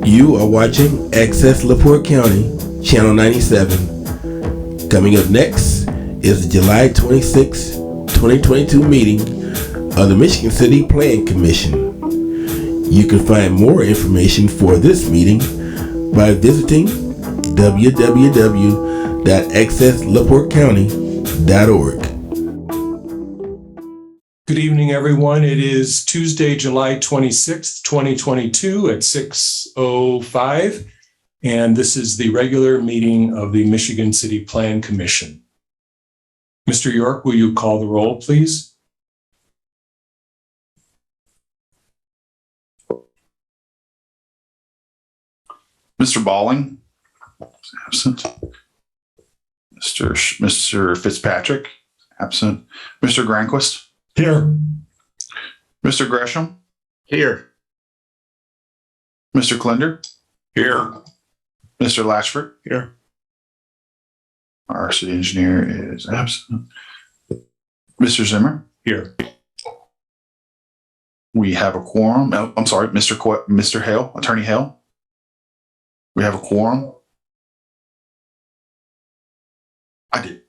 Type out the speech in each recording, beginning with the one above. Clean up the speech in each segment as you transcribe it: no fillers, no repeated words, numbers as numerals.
You are watching Access LaPorte County, Channel 97. Coming up next is the July 26, 2022 meeting of the Michigan City Plan Commission. You can find more information for this meeting by visiting www.accesslaportecounty.org. Good evening, everyone. It is Tuesday, July 26th, 2022 at 6:05, and this is the regular meeting of the Michigan City Plan Commission. Mr. York, will you call the roll, please? Mr. Balling, absent. Mr. Fitzpatrick, absent. Mr. Granquist. Here. Mr. Gresham. Here. Mr. Klinder. Here. Mr. Latchford. Here. Our city engineer is absent. Mr. Zimmer. Here. We have a quorum. Oh, I'm sorry, Mr. Hale, Attorney Hale. We have a quorum. I did.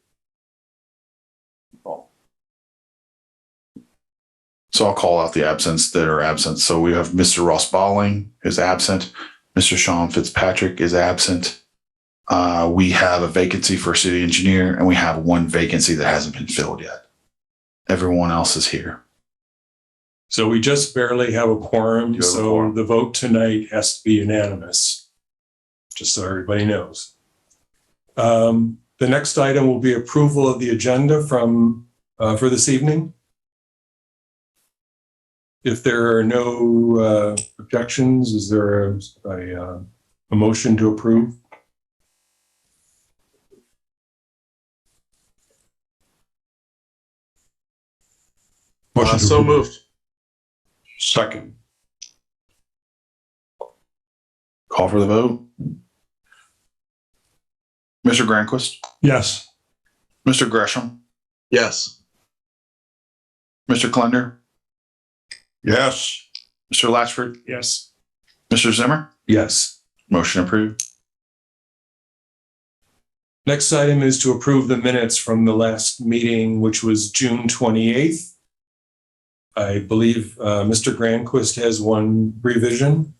So I'll call out the absents that are absent. So we have Mr. Ross Balling is absent. Mr. Sean Fitzpatrick is absent. We have a vacancy for city engineer, and we have one vacancy that hasn't been filled yet. Everyone else is here. So we just barely have a quorum, You have a so quorum. the vote tonight has to be unanimous, just so everybody knows. The next item will be approval of the agenda for this evening. If there are no objections, is there a motion to approve? So moved. Second. Call for the vote. Mr. Granquist, Yes. Mr. Gresham, Yes. Mr. Klinder, Yes. Mr. Latchford, Yes. Mr. Zimmer. Yes. Motion approved. Next item is to approve the minutes from the last meeting, which was June 28th. I believe Mr. Granquist has one revision.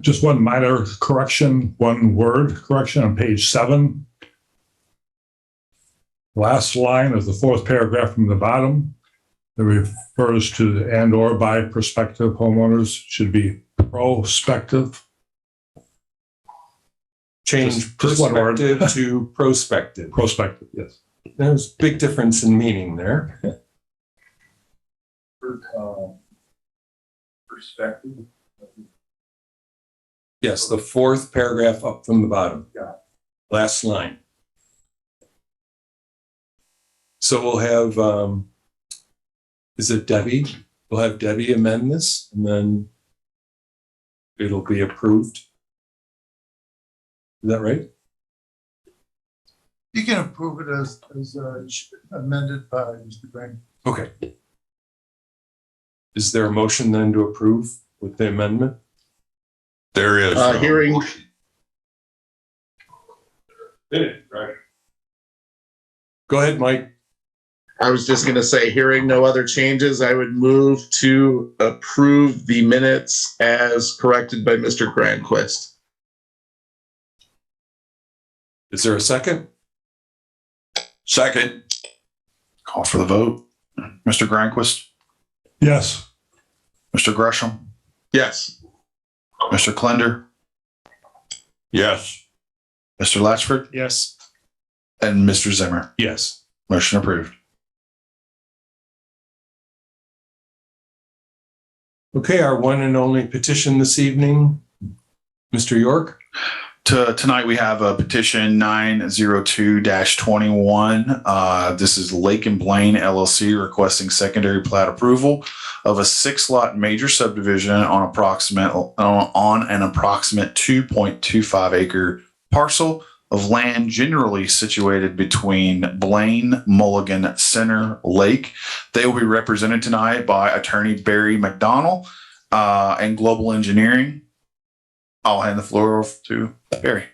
Just one minor correction, one word correction on page 7. Last line of the fourth paragraph from the bottom that refers to the and or by prospective homeowners should be prospective. Change Just one word. perspective to prospective. Prospective, yes. There's a big difference in meaning there. Perspective. Yes, the fourth paragraph up from the bottom. Last line. So we'll have, is it Debbie? We'll have Debbie amend this and then it'll be approved. Is that right? You can approve it as amended by Mr. Green. Okay. Is there a motion then to approve with the amendment? There is. Hearing. Go ahead, Mike. I was just going to say, hearing no other changes, I would move to approve the minutes as corrected by Mr. Granquist. Is there a second? Second. Call for the vote. Mr. Granquist, Yes. Mr. Gresham, Yes. Mr. Klinder, Yes. Mr. Latchford, Yes. and Mr. Zimmer. Yes. Motion approved. Okay, our one and only petition this evening, Mr. York. Tonight we have a petition 902-21. This is Lake and Blaine LLC requesting secondary plat approval of a 6-lot major subdivision on an approximate 2.25 acre parcel of land generally situated between Blaine, Mulligan, Center Lake. They will be represented tonight by attorney Barry McDonnell and Global Engineering. I'll hand the floor over to Barry.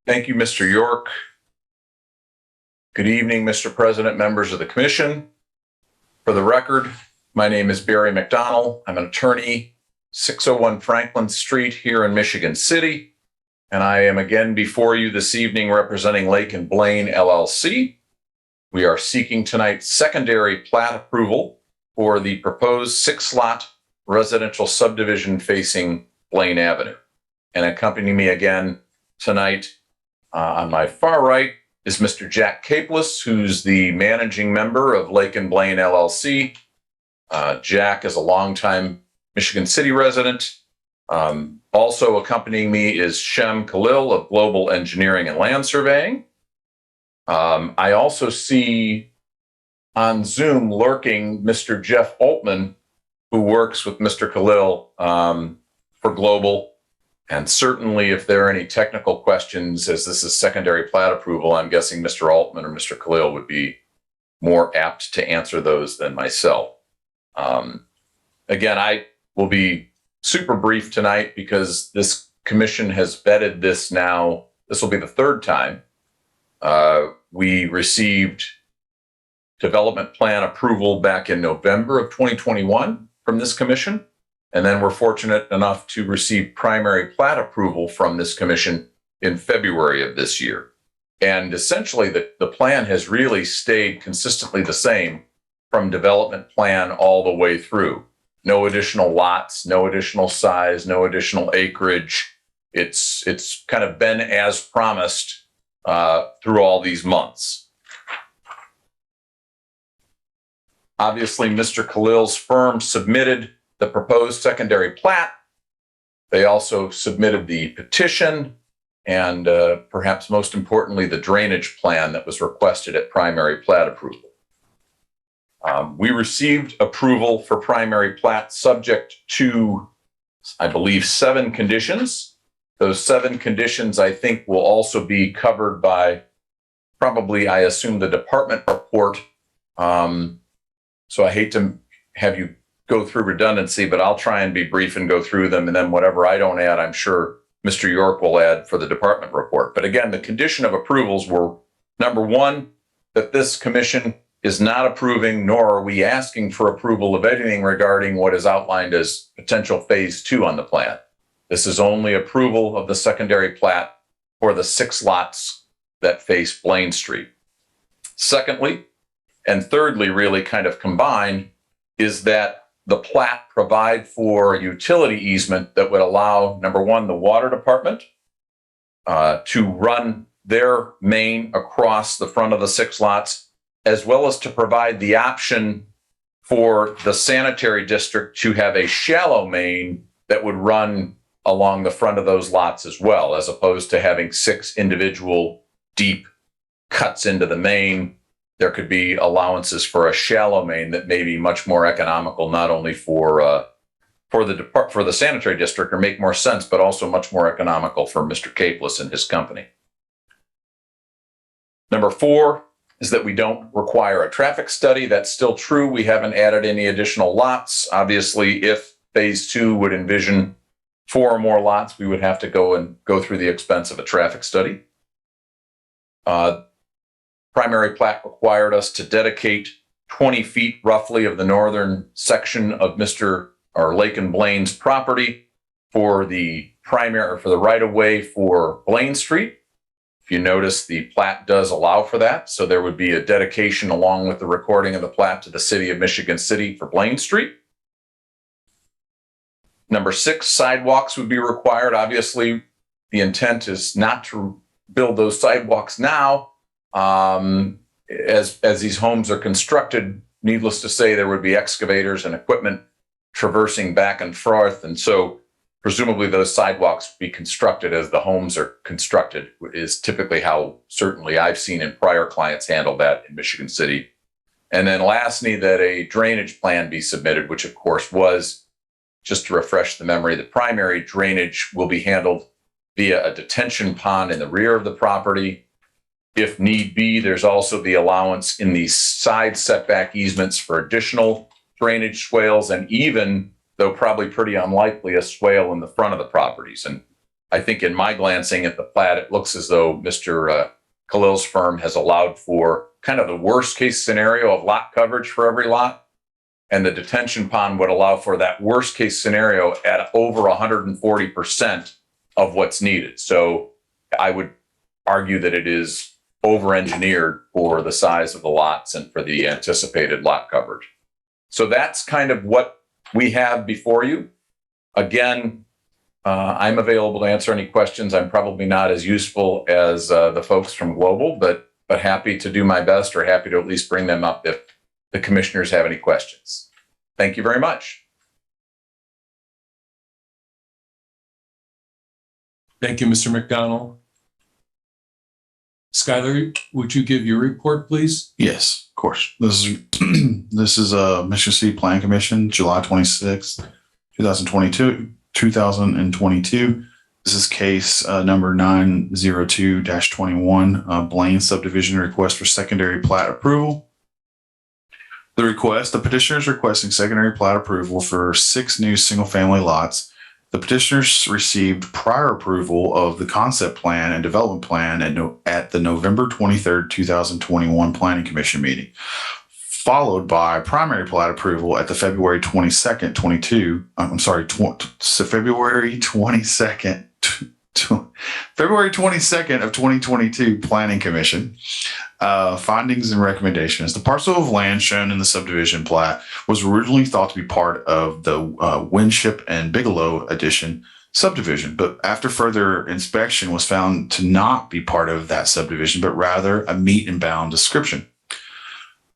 Thank you, Mr. York. Good evening, Mr. President, members of the commission. For the record, my name is Barry McDonald. I'm an attorney, 601 Franklin Street here in Michigan City. And I am again before you this evening representing Lake and Blaine LLC. We are seeking tonight secondary plat approval for the proposed 6-lot residential subdivision facing Blaine Avenue. And accompanying me again tonight on my far right is Mr. Jack Capeless, who's the managing member of Lake and Blaine LLC. Jack is a longtime Michigan City resident. Also accompanying me is Shem Khalil of Global Engineering and Land Surveying. I also see on Zoom lurking Mr. Jeff Altman, who works with Mr. Khalil for Global. And certainly if there are any technical questions, as this is secondary plat approval, I'm guessing Mr. Altman or Mr. Khalil would be more apt to answer those than myself. Again, I will be super brief tonight because this commission has vetted this now. This will be the third time. We received development plan approval back in November of 2021 from this commission. And then we're fortunate enough to receive primary plat approval from this commission in February of this year. And essentially the plan has really stayed consistently the same from development plan all the way through. No additional lots, no additional size, no additional acreage. It's kind of been as promised through all these months. Obviously, Mr. Khalil's firm submitted the proposed secondary plat. They also submitted the petition and perhaps most importantly, the drainage plan that was requested at primary plat approval. We received approval for primary plat subject to, I believe, 7 conditions. Those 7 conditions, I think, will also be covered by probably, I assume, the department report. So I hate to have you go through redundancy, but I'll try and be brief and go through them. And then whatever I don't add, I'm sure Mr. York will add for the department report. But again, the condition of approvals were, number 1, that this commission is not approving, nor are we asking for approval of anything regarding what is outlined as potential phase 2 on the plan. This is only approval of the secondary plat for the 6 lots that face Blaine Street. Secondly, and thirdly, really kind of combined, is that the plat provide for a utility easement that would allow, number 1, the water department to run their main across the front of the 6 lots, as well as to provide the option for the sanitary district to have a shallow main that would run along the front of those lots as well, as opposed to having 6 individual deep cuts into the main. There could be allowances for a shallow main that may be much more economical, not only for the sanitary district or make more sense, but also much more economical for Mr. Capeless and his company. Number 4 is that we don't require a traffic study. That's still true. We haven't added any additional lots. Obviously, if phase 2 would envision 4 or more lots, we would have to go through the expense of a traffic study. Primary plat required us to dedicate 20 feet roughly of the northern section of Lake and Blaine's property for the right-of-way for Blaine Street. If you notice, the plat does allow for that. So there would be a dedication along with the recording of the plat to the city of Michigan City for Blaine Street. Number 6, sidewalks would be required. Obviously, the intent is not to build those sidewalks now. As these homes are constructed, needless to say, there would be excavators and equipment traversing back and forth. And so presumably those sidewalks be constructed as the homes are constructed, is typically how certainly I've seen in prior clients handle that in Michigan City. And then lastly, that a drainage plan be submitted, which of course was, just to refresh the memory, the primary drainage will be handled via a detention pond in the rear of the property. If need be, there's also the allowance in the side setback easements for additional drainage swales and even though probably pretty unlikely, a swale in the front of the properties. And I think in my glancing at the plat, it looks as though Mr. Khalil's firm has allowed for kind of the worst case scenario of lot coverage for every lot. And the detention pond would allow for that worst case scenario at over 140% of what's needed. So I would argue that it is over-engineered for the size of the lots and for the anticipated lot coverage. So that's kind of what we have before you. Again, I'm available to answer any questions. I'm probably not as useful as the folks from Global, but happy to do my best, or happy to at least bring them up if the commissioners have any questions. Thank you very much. Thank you, Mr. McDonald. Skylar, would you give your report, please? Yes, of course. This is this is Michigan City Plan Commission, July 26th, 2022. This is case number 902-21, Blaine subdivision request for secondary plat approval. The petitioner is requesting secondary plat approval for 6 new single-family lots. The petitioners received prior approval of the concept plan and development plan at the November 23rd, 2021 Planning Commission meeting, followed by primary plat approval at the February 22nd, February 22nd of 2022 Planning Commission. Findings and recommendations. The parcel of land shown in the subdivision plat was originally thought to be part of the Winship and Bigelow Addition subdivision, but after further inspection was found to not be part of that subdivision, but rather a meet and bound description.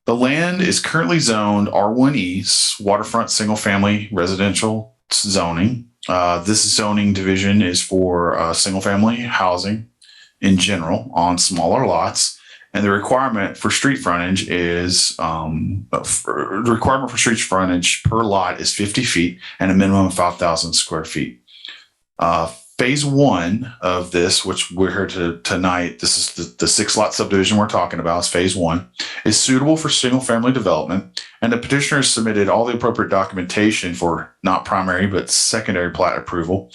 The land is currently zoned R1E, waterfront single family residential zoning. This zoning division is for single family housing in general on smaller lots. And the requirement for street frontage is the requirement for street frontage per lot is 50 feet and a minimum of 5,000 square feet. Phase 1 of this, which we're here tonight, this is the 6-lot subdivision we're talking about, is phase 1, is suitable for single family development. And the petitioner submitted all the appropriate documentation for not primary, but secondary plat approval.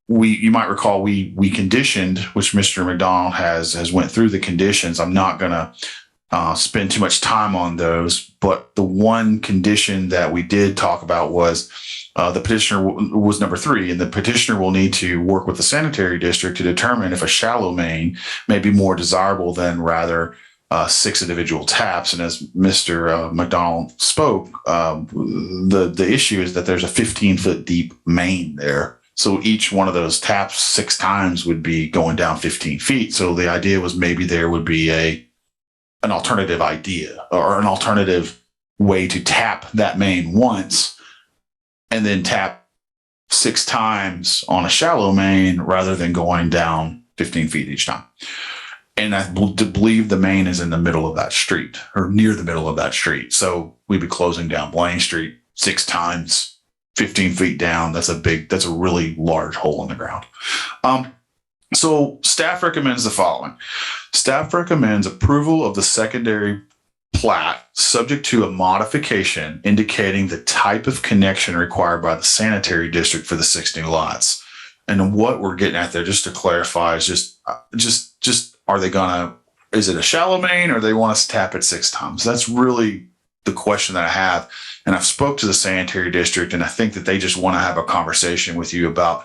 You might recall we conditioned, which Mr. McDonald has went through the conditions. I'm not going to spend too much time on those, but the one condition that we did talk about was the petitioner was number 3, and the petitioner will need to work with the sanitary district to determine if a shallow main may be more desirable than rather 6 individual taps. And as Mr. McDonald spoke, the issue is that there's a 15-foot deep main there. So each one of those taps 6 times would be going down 15 feet. So the idea was maybe there would be an alternative idea or an alternative way to tap that main once and then tap 6 times on a shallow main rather than going down 15 feet each time. And I believe the main is in the middle of that street or near the middle of that street. So we'd be closing down Blaine Street 6 times. 15 feet down, that's a really large hole in the ground. So staff recommends the following. Staff recommends approval of the secondary plat subject to a modification indicating the type of connection required by the sanitary district for the 6 new lots. And what we're getting at there, just to clarify, is just are they is it a shallow main or they want us to tap it 6 times? That's really the question that I have. And I've spoke to the sanitary district, and I think that they just want to have a conversation with you about,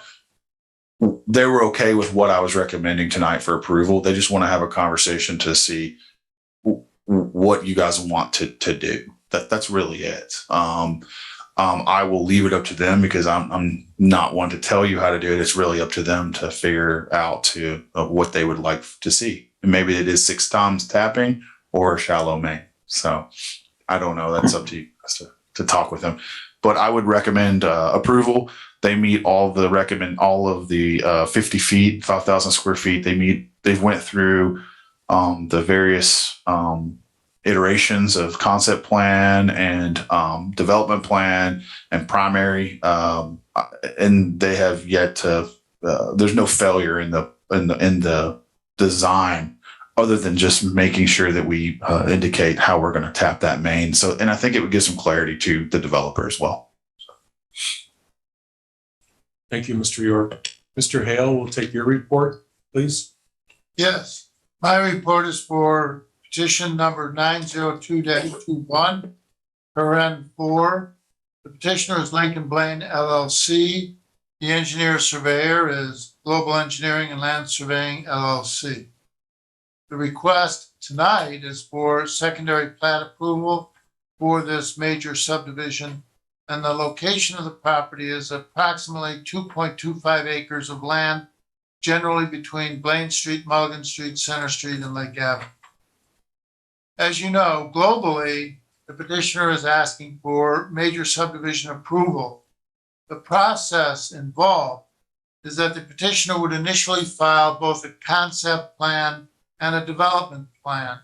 they were okay with what I was recommending tonight for approval. They just want to have a conversation to see what you guys want to do. That's really it. I will leave it up to them because I'm not one to tell you how to do it. It's really up to them to figure out what they would like to see. And maybe it is 6 times tapping or a shallow main. So I don't know. That's up to you guys to talk with them. But I would recommend approval. They meet all of the 50 feet, 5,000 square feet. They've went through the various iterations of concept plan and development plan and primary, and they have yet to. There's no failure in the design other than just making sure that we indicate how we're going to tap that main. So, and I think it would give some clarity to the developer as well. Thank you, Mr. York. Mr. Hale will take your report, please. Yes, my report is for petition number 902-21, paren 4. The petitioner is Lincoln Blaine LLC. The engineer surveyor is Global Engineering and Land Surveying LLC. The request tonight is for secondary plat approval for this major subdivision, and the location of the property is approximately 2.25 acres of land, generally between Blaine Street, Mulligan Street, Center Street, and Lake Avenue. As you know, globally, the petitioner is asking for major subdivision approval. The process involved is that the petitioner would initially file both a concept plan and a development plan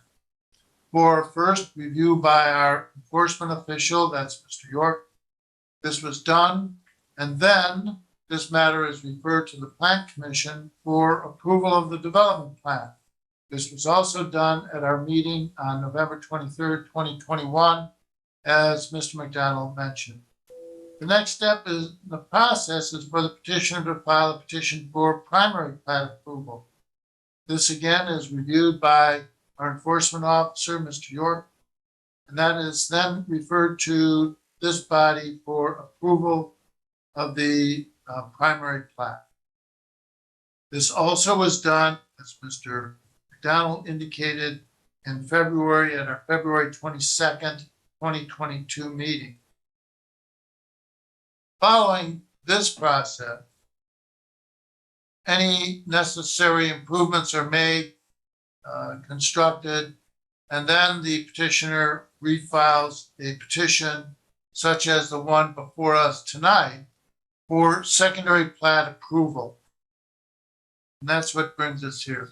for first review by our enforcement official, that's Mr. York. This was done, and then this matter is referred to the Plan Commission for approval of the development plan. This was also done at our meeting on November 23rd, 2021, as Mr. McDonald mentioned. The next step in the process is for the petitioner to file a petition for primary plat approval. This again is reviewed by our enforcement officer, Mr. York, and that is then referred to this body for approval of the primary plat. This also was done, as Mr. McDonald indicated, in February at our February 22nd, 2022 meeting. Following this process, any necessary improvements are made, constructed, and then the petitioner refiles a petition such as the one before us tonight for secondary plat approval. And that's what brings us here.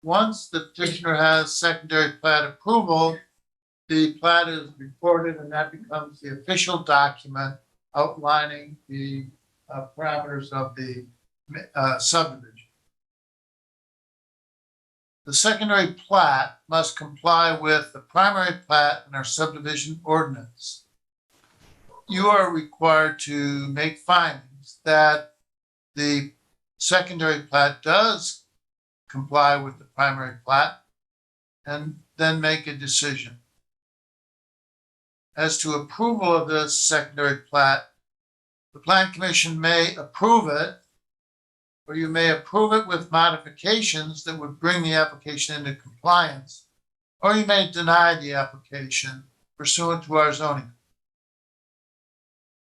Once the petitioner has secondary plat approval, the plat is recorded and that becomes the official document outlining the parameters of the subdivision. The secondary plat must comply with the primary plat in our subdivision ordinance. You are required to make findings that the secondary plat does comply with the primary plat and then make a decision. As to approval of this secondary plat, the Plan Commission may approve it, or you may approve it with modifications that would bring the application into compliance, or you may deny the application pursuant to our zoning.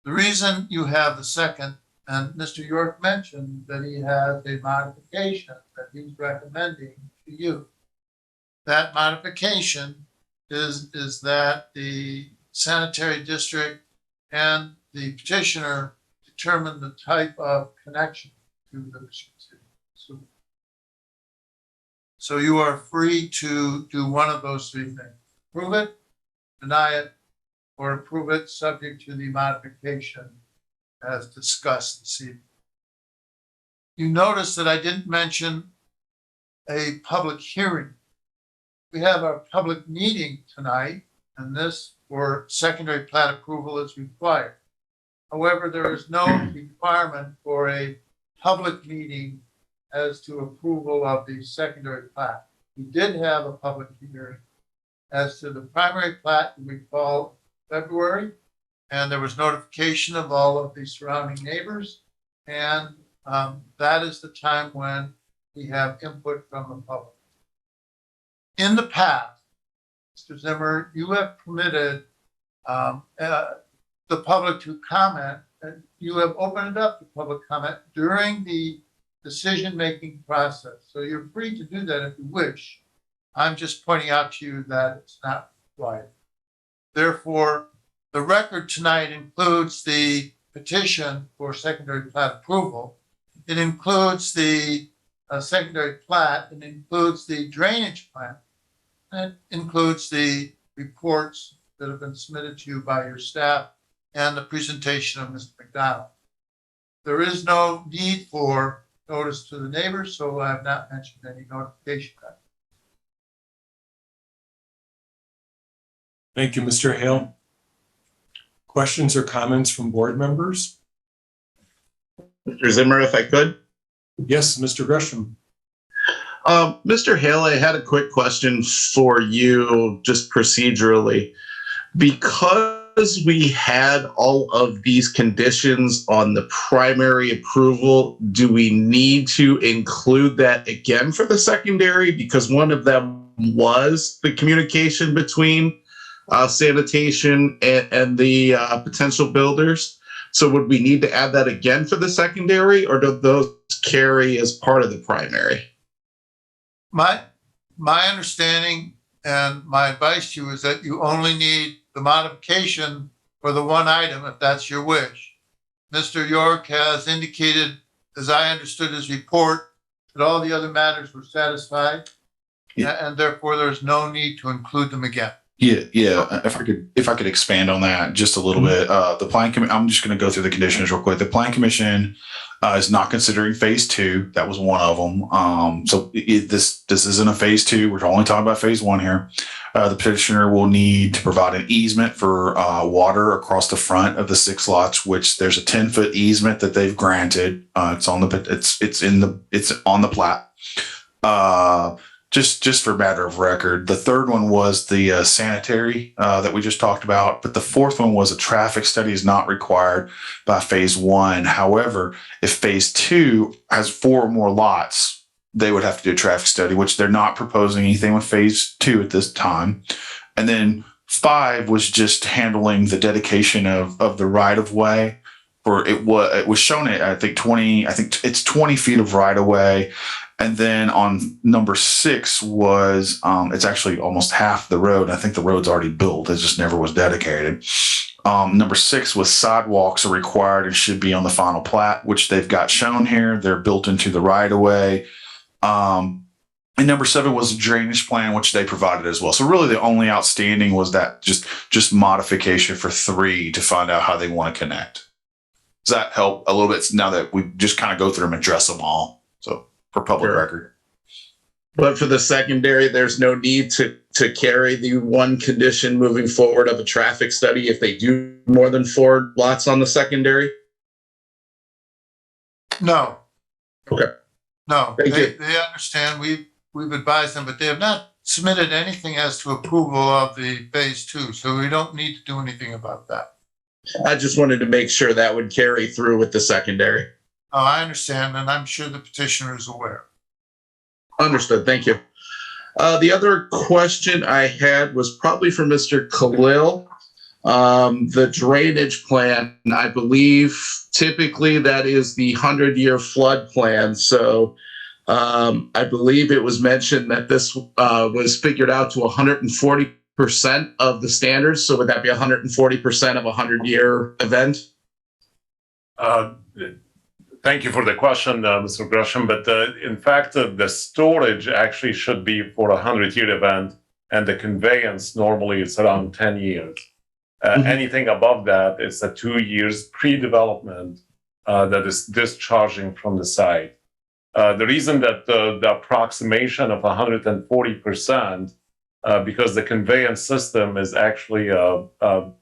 The reason you have the second, and Mr. York mentioned that he has a modification that he's recommending to you. That modification is that the sanitary district and the petitioner determine the type of connection to the Michigan City sewer. So you are free to do one of those three things: approve it, deny it, or approve it subject to the modification as discussed this evening. You notice that I didn't mention a public hearing. We have our public meeting tonight, and this for secondary plat approval is required. However, there is no requirement for a public meeting as to approval of the secondary plat. We did have a public hearing as to the primary plat, you recall, February, and there was notification of all of the surrounding neighbors, and that is the time when we have input from the public. In the past, Mr. Zimmer, you have permitted the public to comment, and you have opened it up to public comment during the decision-making process. So you're free to do that if you wish. I'm just pointing out to you that it's not required. Therefore, the record tonight includes the petition for secondary plat approval. It includes the secondary plat. It includes the drainage plan. And it includes the reports that have been submitted to you by your staff and the presentation of Mr. McDonald. There is no need for notice to the neighbors, so I have not mentioned any notification. Thank you, Mr. Hale. Questions or comments from board members? Mr. Zimmer, if I could. Yes, Mr. Gresham. Mr. Hale, I had a quick question for you, just procedurally. Because we had all of these conditions on the primary approval, do we need to include that again for the secondary? Because one of them was the communication between sanitation and the potential builders. So would we need to add that again for the secondary, or do those carry as part of the primary? My understanding and my advice to you is that you only need the modification for the one item, if that's your wish. Mr. York has indicated, as I understood his report, that all the other matters were satisfied, and therefore there's no need to include them again. Yeah. If I could expand on that just a little bit, the plan. I'm just going to go through the conditions real quick. The plan commission is not considering phase 2. That was one of them. So this isn't a phase 2. We're only talking about phase 1 here. The petitioner will need to provide an easement for water across the front of the 6 lots, which there's a 10-foot easement that they've granted. It's on the plat. Just for matter of record, the third one was the sanitary that we just talked about, but the fourth one was a traffic study is not required by phase 1. However, if phase 2 has 4 or more lots, they would have to do a traffic study, which they're not proposing anything with phase 2 at this time. And then 5 was just handling the dedication of the right of way. It was shown at I think it's 20 feet of right of way. And then on number 6 was it's actually almost half the road. I think the road's already built. It just never was dedicated. Number 6 was sidewalks are required and should be on the final plat, which they've got shown here. They're built into the right of way. And number 7 was a drainage plan, which they provided as well. So really the only outstanding was that just modification for 3 to find out how they want to connect. Does that help a little bit now that we just kind of go through them and address them all? So for public record. But for the secondary, there's no need to carry the one condition moving forward of a traffic study if they do more than 4 lots on the secondary? No. Okay. No, Thank you. they understand. We've advised them, but they have not submitted anything as to approval of the phase 2, so we don't need to do anything about that. I just wanted to make sure that would carry through with the secondary. Oh, I understand, and I'm sure the petitioner is aware. Understood. Thank you. The other question I had was probably for Mr. Khalil. The drainage plan, I believe typically that is the 100-year flood plan. So I believe it was mentioned that this was figured out to 140% of the standards. So would that be 140% of a 100-year event? Thank you for the question, Mr. Gresham. But in fact, the storage actually should be for a 100-year event, and the conveyance normally is around 10 years. Anything above that is a 2 years pre-development that is discharging from the site. The reason that the approximation of 140%, because the conveyance system is actually a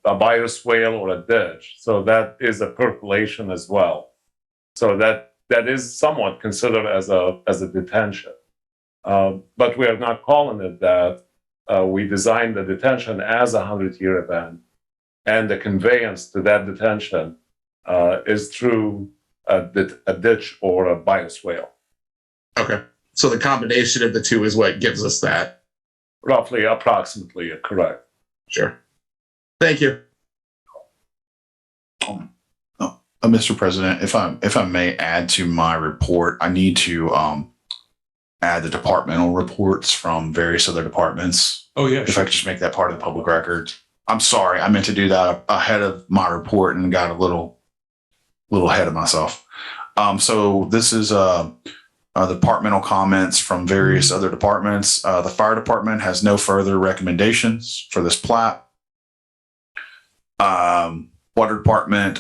bioswale or a ditch, so that is a percolation as well. So that is somewhat considered as a detention, but we are not calling it that. We designed the detention as a 100-year event, and the conveyance to that detention is through a ditch or a bioswale. Okay. So the combination of the two is what gives us that. Roughly, approximately, correct. Sure. Thank you. Mr. President, if I may add to my report, I need to add the departmental reports from various other departments. Oh, yeah. If I could just make that part of the public record. I'm sorry, I meant to do that ahead of my report and got a little ahead of myself. So this is departmental comments from various other departments. The fire department has no further recommendations for this plat. Water department,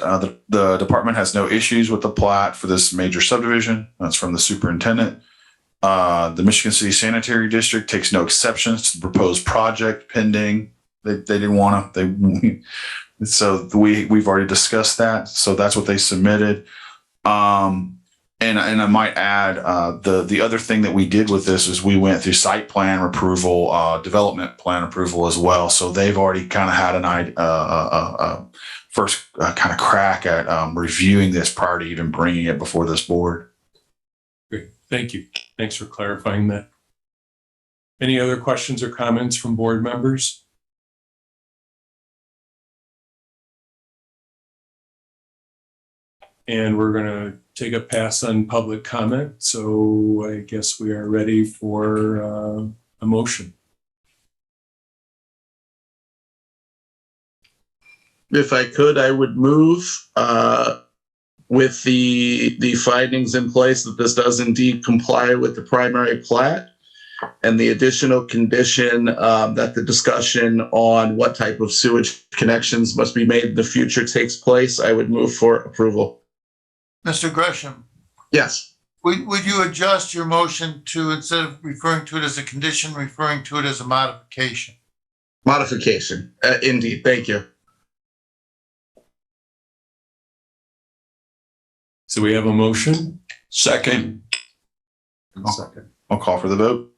the department has no issues with the plat for this major subdivision. That's from the superintendent. The Michigan City Sanitary District takes no exceptions to the proposed project pending They didn't want to. So we've already discussed that. So that's what they submitted. And I might add, the other thing that we did with this is we went through site plan approval, development plan approval as well. So they've already kind of had an first kind of crack at reviewing this prior to even bringing it before this board. Great. Thank you. Thanks for clarifying that. Any other questions or comments from board members? And we're going to take a pass on public comment. So I guess we are ready for a motion. If I could, I would move with the findings in place that this does indeed comply with the primary plat, and the additional condition that the discussion on what type of sewage connections must be made in the future takes place. I would move for approval. Mr. Gresham, Yes. would you adjust your motion to, instead of referring to it as a condition, referring to it as a modification? Modification. Indeed. Thank you. So we have a motion. Second. Second. I'll call for the vote.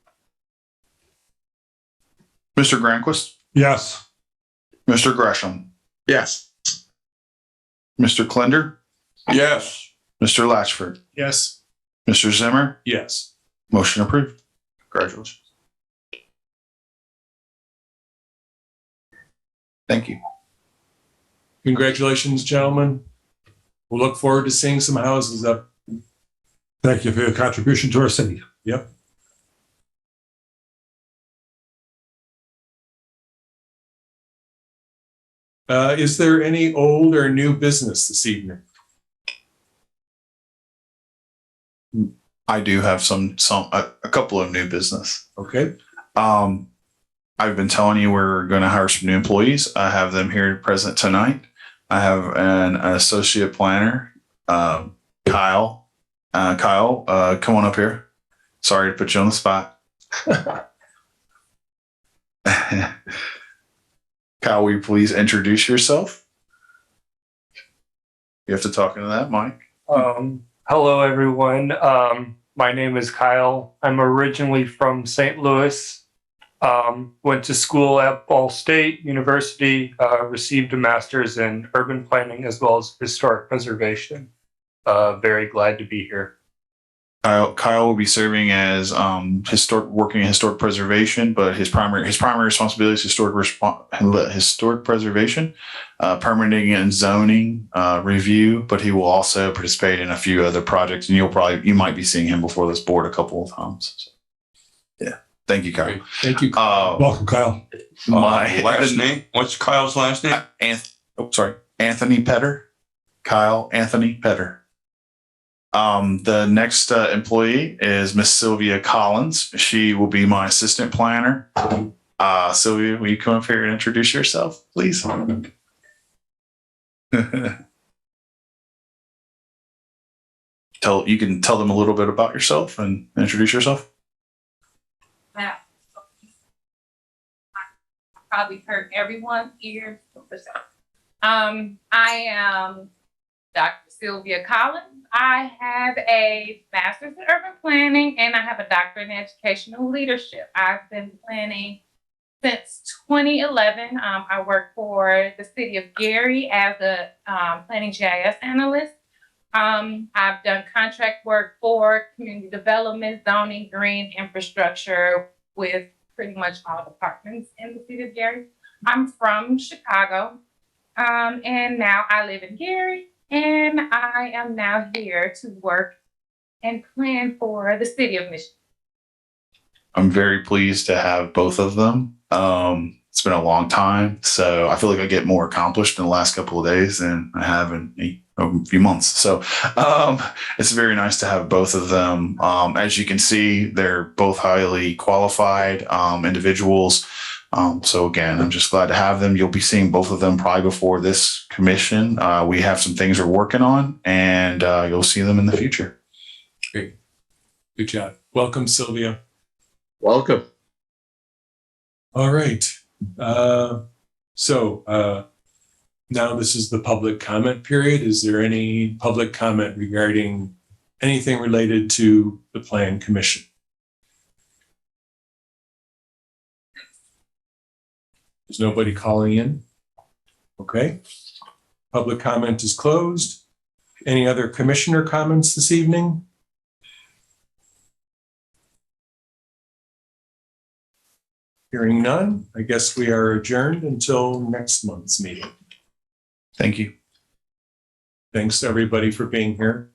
Mr. Granquist, Yes. Mr. Gresham, Yes. Mr. Klinder, Yes. Mr. Latchford, Yes. Mr. Zimmer, Yes. motion approved. Congratulations. Thank you. Congratulations, gentlemen. We'll look forward to seeing some houses up. Thank you for your contribution to our city. Yep. Is there any old or new business this evening? I do have a couple of new business. Okay. I've been telling you we're going to hire some new employees. I have them here present tonight. I have an associate planner, Kyle. Kyle, come on up here. Sorry to put you on the spot. Kyle, will you please introduce yourself? You have to talk into that mic. Hello, everyone. My name is Kyle. I'm originally from St. Louis. Went to school at Ball State University, received a master's in urban planning as well as historic preservation. Very glad to be here. Kyle will be serving as working in historic preservation, but his primary responsibility is historic preservation, permitting and zoning review. But he will also participate in a few other projects, and you might be seeing him before this board a couple of times. So, yeah, thank you, Kyle. Great. Thank you. Welcome, Kyle. My Last name? What's Kyle's last name? Anthony Petter. Kyle Anthony Petter. The next employee is Miss Sylvia Collins. She will be my assistant planner. Sylvia, will you come up here and introduce yourself, please? You can tell them a little bit about yourself and introduce yourself. Probably heard everyone here. I am Dr. Sylvia Collins. I have a master's in urban planning and I have a doctorate in educational leadership. I've been planning since 2011. I work for the city of Gary as a planning GIS analyst. I've done contract work for community development, zoning, green infrastructure with pretty much all departments in the city of Gary. I'm from Chicago, and now I live in Gary, and I am now here to work and plan for the city of Michigan. I'm very pleased to have both of them. It's been a long time, so I feel like I get more accomplished in the last couple of days than I have in a few months. So it's very nice to have both of them. As you can see, they're both highly qualified individuals. So again, I'm just glad to have them. You'll be seeing both of them probably before this commission. We have some things we're working on, and you'll see them in the future. Great. Good job. Welcome, Sylvia. Welcome. All right. So now this is the public comment period. Is there any public comment regarding anything related to the Plan Commission? There's nobody calling in? Okay. Public comment is closed. Any other commissioner comments this evening? Hearing none, I guess we are adjourned until next month's meeting. Thank you. Thanks everybody for being here.